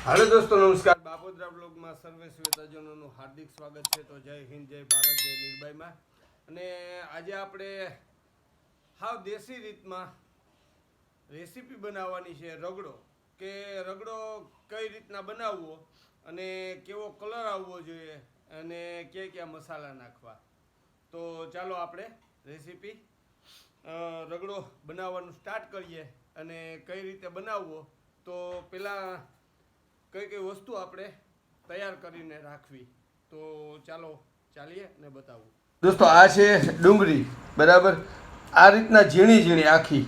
Hello दोस्तों नमस्कार बापोद्रा blog में सर्वे श्वेताजनों हार्दिक स्वागत है। तो जय हिंद जय भारत जय લીલભાઈ में અને આજે આપણે હાવ દેશી રીતમાં રેસીપી બનાવવાની છે રગડો કે રગડો કઈ રીતના બનાવવો અને કેવો કલર આવવો જોઈએ અને કયા મસાલા નાખવા। તો ચાલો આપણે રેસીપી રગડો બનાવવાનું સ્ટાર્ટ કરીએ અને કઈ રીતે બનાવવો। તો પહેલાં કઈ કઈ વસ્તુ આપણે તૈયાર કરીને રાખવી। તો ચાલો ચાલીએ ને બતાવું। દોસ્તો આ છે ડુંગળી, બરાબર। આ રીતના ઝીણી ઝીણી આખી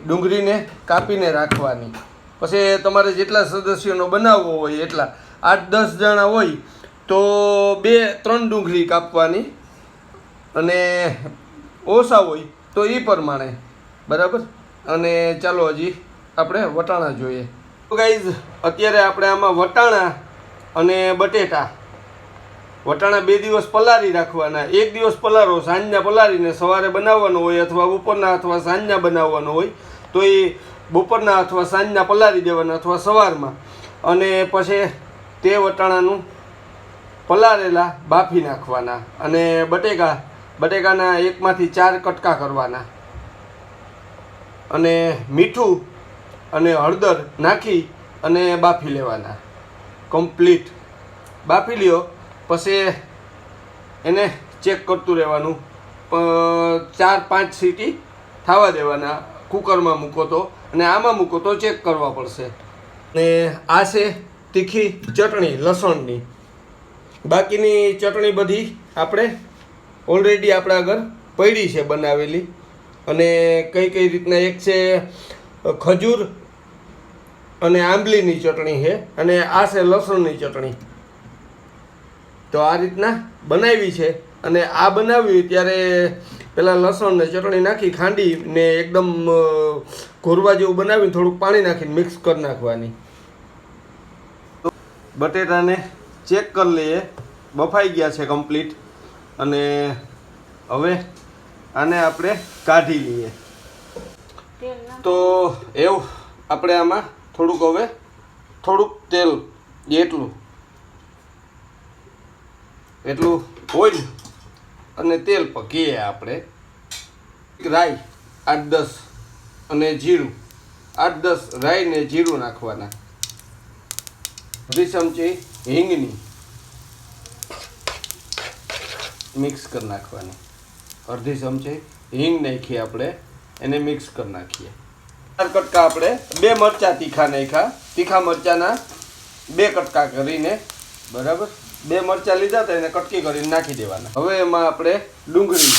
ડુંગળીને કાપીને રાખવાની। પછી તમારે જેટલા સદસ્યોનો બનાવવો હોય એટલા 8-10 જણા હોય તો 2-3 ડુંગળી કાપવાની અને ઓછા હોય તો એ પ્રમાણે, બરાબર। અને ચાલો હજી આપણે વટાણા જોઈએ। તો ગાઈઝ અત્યારે આપણે આમાં વટાણા અને બટેટા, વટાણા 2 દિવસ પલાળી રાખવાના। 1 દિવસ પલાળો, સાંજના પલાળીને સવારે બનાવવાનો હોય અથવા બપોરના અથવા સાંજના બનાવવાનો હોય તો એ બપોરના અથવા સાંજના પલાળી દેવાના અથવા સવારમાં। અને પછી તે વટાણાનું પલાળેલા બાફી નાખવાના અને બટેકાના 1 માંથી 4 કટકા કરવાના અને મીઠું અને હળદર નાખી અને બાફી લેવાના। કમ્પ્લીટ બાફી લ્યો પછી એને ચેક કરતું રહેવાનું। 4-5 સીટી થવા દેવાના। કુકરમાં મૂકો તો અને આમાં મૂકો તો ચેક કરવા પડશે। અને આ છે તીખી ચટણી લસણની। બાકીની ચટણી બધી આપણે ઓલરેડી આપણા આગળ પડી છે બનાવેલી। અને કઈ રીતના એક છે ખજૂર અને આંબલીની ચટણી છે અને આ છે લસણની ચટણી। તો આ રીતના બનાવી છે અને આ બનાવી ત્યારે પહેલાં લસણ ને ચટણી નાખી ખાંડીને એકદમ ઘોરવા જેવું બનાવીને થોડુંક પાણી નાખીને મિક્સ કરી નાખવાની। બટેટાને ચેક કરી લઈએ, બફાઈ ગયા છે કમ્પ્લીટ। અને હવે આને આપણે કાઢી લઈએ। તો એવું આપણે આમાં થોડુંક તેલ, એટલું ઓઇલ અને તેલ પકીએ આપણે। રાઈ 8-10 અને જીરું 8-10 રાઈ ને જીરું નાખવાના। 2 ચમચી હિંગની મિક્સ કરી નાખવાની। 1/2 ચમચી હિંગ નાખી આપણે એને મિક્સ કરી નાખીએ। 4 કટકા આપણે 2 મરચાં તીખા નાખ્યા। તીખા મરચાંના 2 કટકા કરીને, બરાબર। 2 મરચાં લીધા હતા એને કટકી કરીને નાખી દેવાના। હવે એમાં આપણે ડુંગળી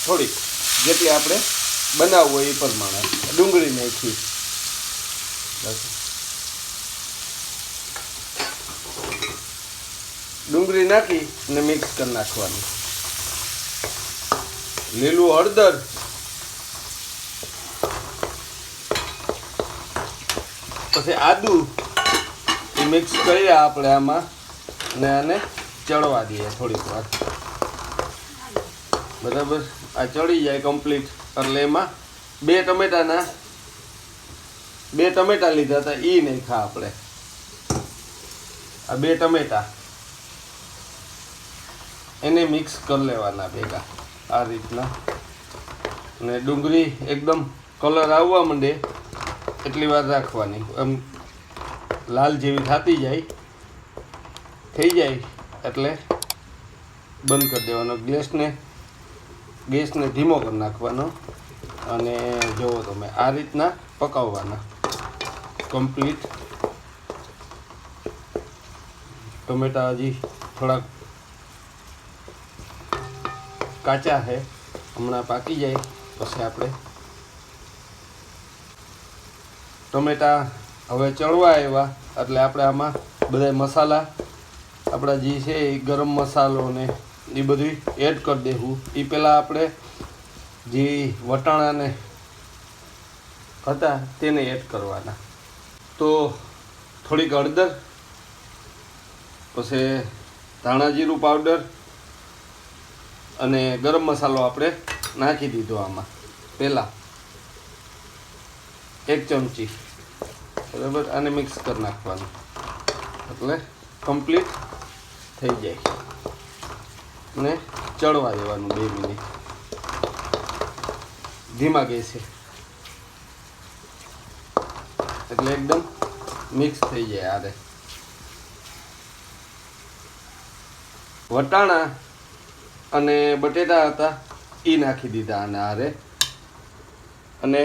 થોડી જેટલી આપણે બનાવવું હોય એ પ્રમાણે ડુંગળી નાખી, ડુંગળી નાખી અને મિક્સ કરી નાખવાનું। લીલું હળદર, પછી આદુ એ મિક્સ કરી આપણે આમાં ને આને ચડવા દઈએ થોડીક વાર, બરાબર। આ ચડી જાય કમ્પ્લીટ એટલે એમાં 2 ટમેટા લીધા હતા એ નાખ્યા આપણે। આ 2 ટમેટા એને મિક્સ કરી લેવાના ભેગા આ રીતના। અને ડુંગળી એકદમ કલર આવવા માંડે એટલી વાર રાખવાની। એમ લાલ જેવી થઈ જાય એટલે બંધ કરી દેવાનો। ગેસને ધીમો કરી નાખવાનો અને જુઓ તમે આ રીતના પકાવવાના કમ્પ્લીટ। ટમેટા હજી થોડાક કાચા છે, હમણાં પાકી જાય પછી આપણે ટમેટા હવે ચડવા આવ્યા એટલે આપણે આમાં બધા મસાલા આપણા જે છે એ ગરમ મસાલો ને એ બધું એડ કરી દેવું। એ પહેલાં આપણે જે વટાણાને હતા તેને એડ કરવાના। તો થોડીક હળદર, પછી ધાણા જીરું પાવડર અને ગરમ મસાલો આપણે નાખી દીધો આમાં પહેલાં। 1 ચમચી, બરાબર. આને મિક્સ કરી નાખવાનું એટલે કમ્પ્લીટ થઈ જાય અને ચડવા દેવાનું 2 મિનિટ ધીમા ગેસે, એટલે એકદમ મિક્સ થઈ જાય. આરે વટાણા અને બટેટા હતા એ નાખી દીધા આના હારે, અને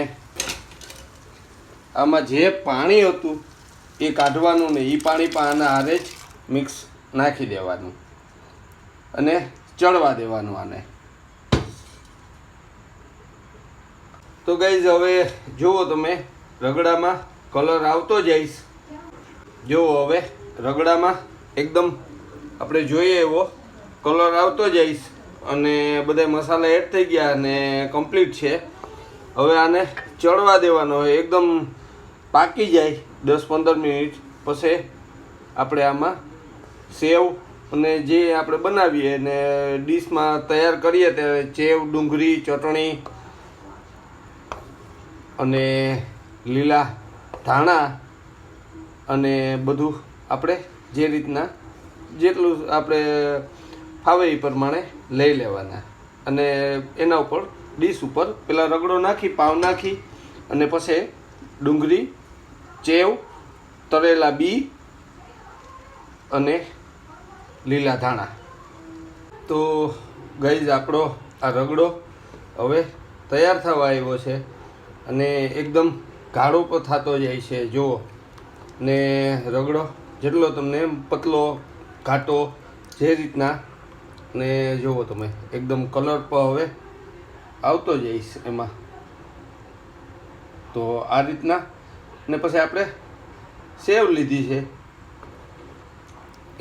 આમાં જે પાણી હતું એ કાઢવાનું નહીં, એ પાણી પણ આના હારે જ મિક્સ નાખી દેવાનું અને ચડવા દેવાનું આને. તો ગાઈઝ હવે જુઓ તમે, રગડામાં કલર આવતો જઈશ. જુઓ હવે રગડામાં એકદમ આપણે જોઈએ એવો કલર આવતો જઈશ અને બધા મસાલા એડ થઈ ગયા અને કમ્પ્લીટ છે. હવે આને ચડવા દેવાનો હોય, એકદમ પાકી જાય 10-15 મિનિટ પછી આપણે આમાં સેવ અને જે આપણે બનાવીએ ને ડીશમાં તૈયાર કરીએ ત્યારે સેવ, ડુંગળી, ચટણી અને લીલા ધાણા અને બધું આપણે જે રીતના જેટલું આપણે ફાવે એ પ્રમાણે લઈ લેવાના અને એના ઉપર ડીશ ઉપર પેલા રગડો નાખી, પાવ નાખી અને પછી ડુંગળી, સેવ, તળેલા બી અને લીલા ધાણા. તો ગાઈઝ આપણો આ રગડો હવે તૈયાર થવા આવ્યો છે અને એકદમ ગાઢો પણ થતો જાય છે. જુઓ ને રગડો જેટલો તમને પતલો ઘાટો જે રીતના, ને જુઓ તમે એકદમ કલર પણ હવે આવતો જઈશ એમાં. તો આ રીતના ને પછી આપણે સેવ લીધી છે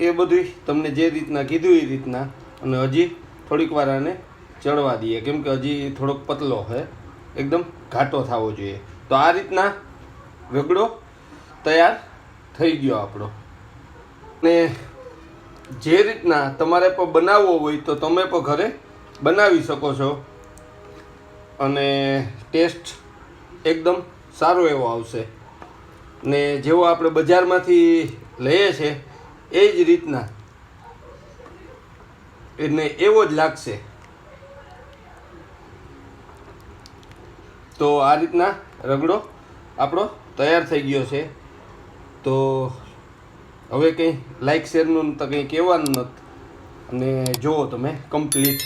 એ બધું તમને જે રીતના કીધું એ રીતના, અને હજી થોડીક વાર આને ચડવા દઈએ કેમ કે હજી થોડોક પતલો છે, એકદમ ઘાટો થવો જોઈએ. તો આ રીતના રગડો તૈયાર થઈ ગયો આપણો. ને જે રીતના તમારે પણ બનાવવો હોય તો તમે પણ ઘરે બનાવી શકો છો અને ટેસ્ટ એકદમ સારો એવો આવશે. ને જેવો આપણે બજારમાંથી લઈએ છીએ એ જ રીતના એને એવો જ લાગશે. તો આ રીતના રગડો આપણો તૈયાર થઈ ગયો છે. તો હવે કંઈ લાઈક શેરનું તો કંઈ કહેવાનું નથી અને જુઓ તમે કમ્પ્લીટ